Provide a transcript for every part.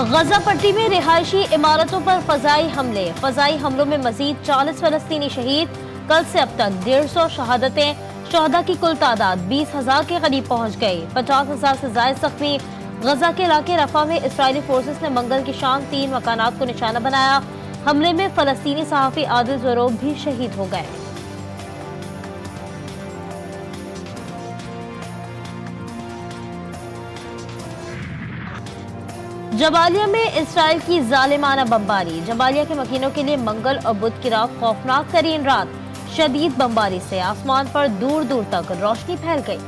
गजा पट्टी में रिहायशी इमारतों पर फजाई हमले। फजाई हमलों में मजीद 40 फलस्तीनी शहीद। कल से अब तक 150 शहादतें। शहदा की कुल तादाद 20,000 के करीब पहुंच गई। 50,000 से ज्यादा जख्मी। गजा के इलाके रफा में इसराइली फोर्सेस ने मंगल की शाम 3 मकानात को निशाना बनाया। हमले में फलस्तीनी सहाफी आदिल ज़रोब भी शहीद हो गए। जबालिया में इसराइल की जालिमाना बमबारी। जबालिया के मकीनों के लिए मंगल और बुध की रात खौफनाक तरीन रात। शदीद बमबारी से आसमान पर दूर दूर तक रोशनी फैल गई।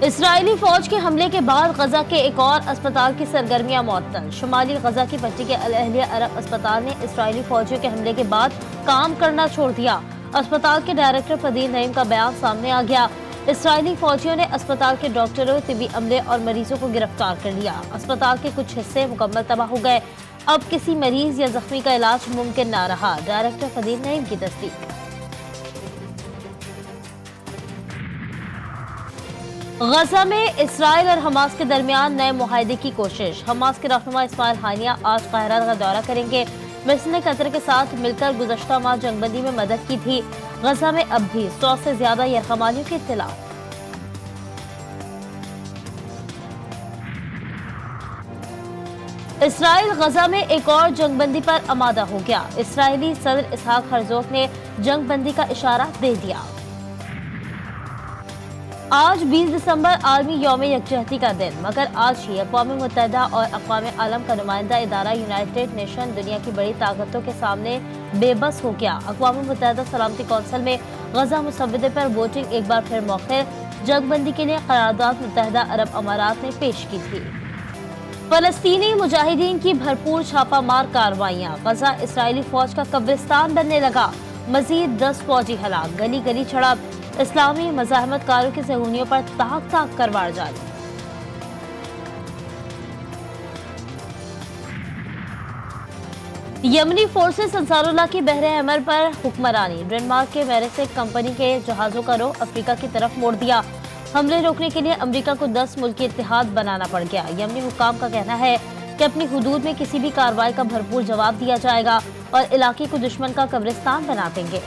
इसराइली फौज के हमले के बाद गजा के एक और अस्पताल की सरगर्मियां मुअत्तल। शुमाली गजा की पट्टी के अल अहलिया अरब अस्पताल ने इसराइली फौजियों के हमले के बाद काम करना छोड़ दिया। अस्पताल के डायरेक्टर फदील नईम का बयान सामने आ गया। इसराइली फौजियों ने अस्पताल के डॉक्टरों, तिबी अमले और मरीजों को गिरफ्तार कर लिया। अस्पताल के कुछ हिस्से मुकम्मल तबाह हो गए। अब किसी मरीज या जख्मी का इलाज मुमकिन न रहा। डायरेक्टर फदील नईम की तस्दीक। गजा में इसराइल और हमास के दरमियान नए मुआहदे की कोशिश। हमास के रहनुमा इस्माइल हानिया आज काहिरा का दौरा करेंगे। मिस्र ने कतर के साथ मिलकर गुज़श्ता माह जंगबंदी में मदद की थी। गजा में अब भी 100 से ज्यादा यरगमालियों की इत्तला। इसराइल गजा में एक और जंगबंदी पर आमादा हो गया। इसराइली सदर इसहाक हर्जोग ने जंगबंदी का इशारा दे दिया। आज 20 दिसंबर आलमी यौम यकजहती का दिन, मगर आज ही अक़वाम मुत्तहिदा और अक़वाम आलम का नुमाइंदा इदारा यूनाइटेड नेशन दुनिया की बड़ी ताकतों के सामने बेबस हो गया। अक़वाम मुत्तहिदा सलामती कौंसिल में गजा मुसव्वदे पर वोटिंग एक बार फिर मौखिर। जंगबंदी के लिए करारदाद मुत्तहिदा अरब अमारात ने पेश की थी। फलस्तीनी मुजाहिदीन की भरपूर छापामार कार्रवाइयाँ। गजा इसराइली फौज का कब्रिस्तान बनने लगा। मजीद 10 फौजी हलाक। गली गली झड़प। इस्लामी मज़ाहमतकारों की सहूनियों पर ताक ताक कर वार जारी। यमनी फोर्सेस अंसारुल्लाह की बहरे अमर पर हुक्मरानी। डेनमार्क के मैरिसेक कंपनी के जहाजों का रुख अफ्रीका की तरफ मोड़ दिया। हमले रोकने के लिए अमेरिका को 10 मुल्की इत्तेहाद बनाना पड़ गया। यमनी हुक्काम का कहना है कि अपनी हुदूद में किसी भी कार्रवाई का भरपूर जवाब दिया जाएगा और इलाके को दुश्मन का कब्रिस्तान बना देंगे।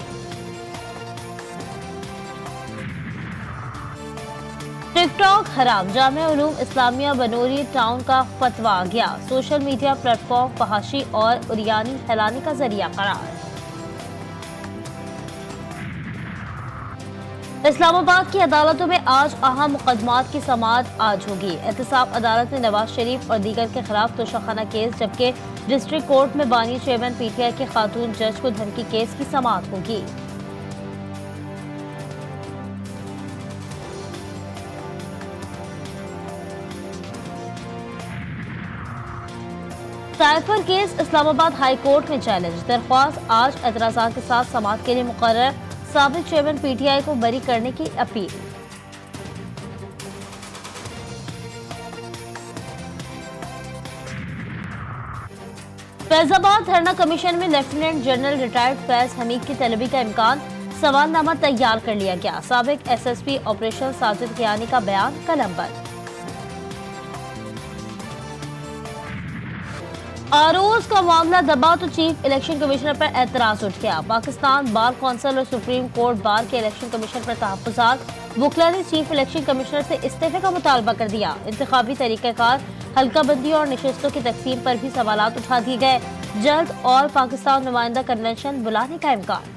टिकटॉक हराम। जामिया उलूम इस्लामिया बनूरी टाउन का फतवा आ गया। सोशल मीडिया प्लेटफॉर्म फहाशी और उरियानी फैलाने का जरिया करार। इस्लामाबाद की अदालतों में आज अहम मुकदमात की समाअत आज होगी। एहतसाब अदालत में नवाज शरीफ और दीगर के खिलाफ तोशाखाना केस, जबकि डिस्ट्रिक्ट कोर्ट में बानी चेयरमैन पीटीआई के खातून जज को धमकी केस की समाअत होगी। Cipher case Islamabad high court में चैलेंज। दरख्वास्त आज एतराज़ात के साथ समाअत के लिए मुकर्रर। साबिक चेयरमैन पीटीआई को बरी करने की अपील। फैजाबाद धरना कमीशन में lieutenant general retired Faiz Hamid की तलबी का इम्कान। सवालनामा तैयार कर लिया गया। साबिक एसएसपी ऑपरेशन साजिद कियानी का बयान कलमबंद। आरोज का मामला दबा तो चीफ इलेक्शन कमिश्नर पर एतराज उठ गया। पाकिस्तान बार कौंसिल और सुप्रीम कोर्ट बार के इलेक्शन कमीशन पर तहफ्फुज़ात। वुकला ने चीफ इलेक्शन कमिश्नर से इस्तीफे का मुतालबा कर दिया। इंतखाबी तरीक़ाकार, हल्का बंदी और नशिस्तों की तकसीम पर भी सवालात उठा दिए गए। जल्द और पाकिस्तान नुमाइंदा कन्वेंशन बुलाने का इम्कान।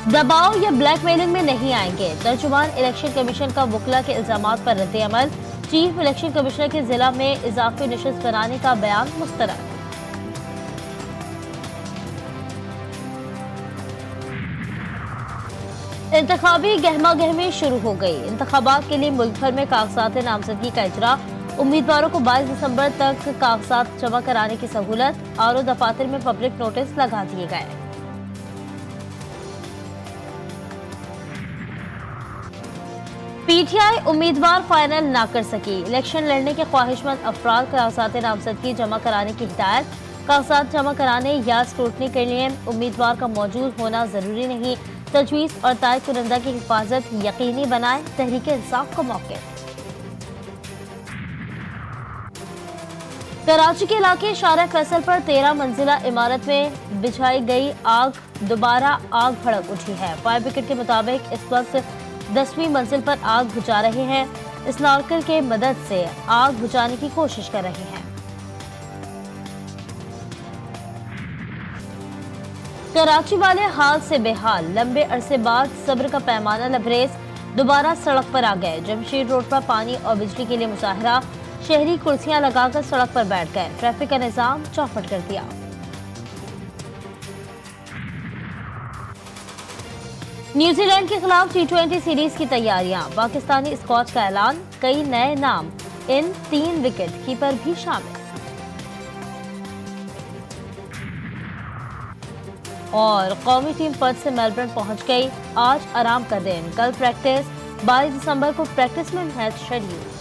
दबाव या ब्लैकमेलिंग में नहीं आएंगे। तर्जुमान इलेक्शन कमीशन का वुकला के इल्जामात पर रद्द अमल। चीफ इलेक्शन कमिश्नर के जिला में इजाफी नशिस्त बनाने का बयान मुस्तरद। इंतखाबी गहमा गहमी शुरू हो गई। इंतखाबात के लिए मुल्क भर में कागजात नामजदगी का इजरा। उम्मीदवारों को 22 दिसंबर तक कागजात जमा कराने की सहूलत। आर ओ दफातर में पब्लिक नोटिस लगा दिए गए। पीटीआई उम्मीदवार फाइनल ना कर सकी। इलेक्शन लड़ने के ख्वाहिशमंद अफराद कागजात नामजदगी जमा कराने की हिदायत। कागजात जमा कराने या स्क्रूटनी के लिए उम्मीदवार का मौजूद होना जरूरी नहीं। तजवीज़ और तायद कुनंदा की हिफाजत यकीनी बनाए, तहरीक इंसाफ को मौके। कराची के इलाके शारा फैसल पर 13 मंजिला इमारत में बिछाई गई आग, दोबारा आग भड़क उठी है। फायर ब्रिगेड के मुताबिक इस वक्त 10वीं मंजिल पर आग बुझा रहे हैं। स्नॉर्कल के मदद से आग बुझाने की कोशिश कर रहे हैं। कराची वाले हाल से बेहाल, लंबे अरसे बाद सब्र का पैमाना लबरेज, दोबारा सड़क पर आ गए। जमशेद रोड पर पानी और बिजली के लिए मुजाहरा, शहरी कुर्सियां लगाकर सड़क पर बैठ गए। ट्रैफिक का निजाम चौपट कर दिया। न्यूजीलैंड के खिलाफ T20 सीरीज की तैयारियां, पाकिस्तानी स्क्वाड का ऐलान, कई नए नाम, इन 3 विकेट कीपर भी शामिल। और कौमी टीम पर्थ से मेलबर्न पहुंच गई। आज आराम का दिन, कल प्रैक्टिस, 22 दिसंबर को प्रैक्टिस में मैच शेड्यूल।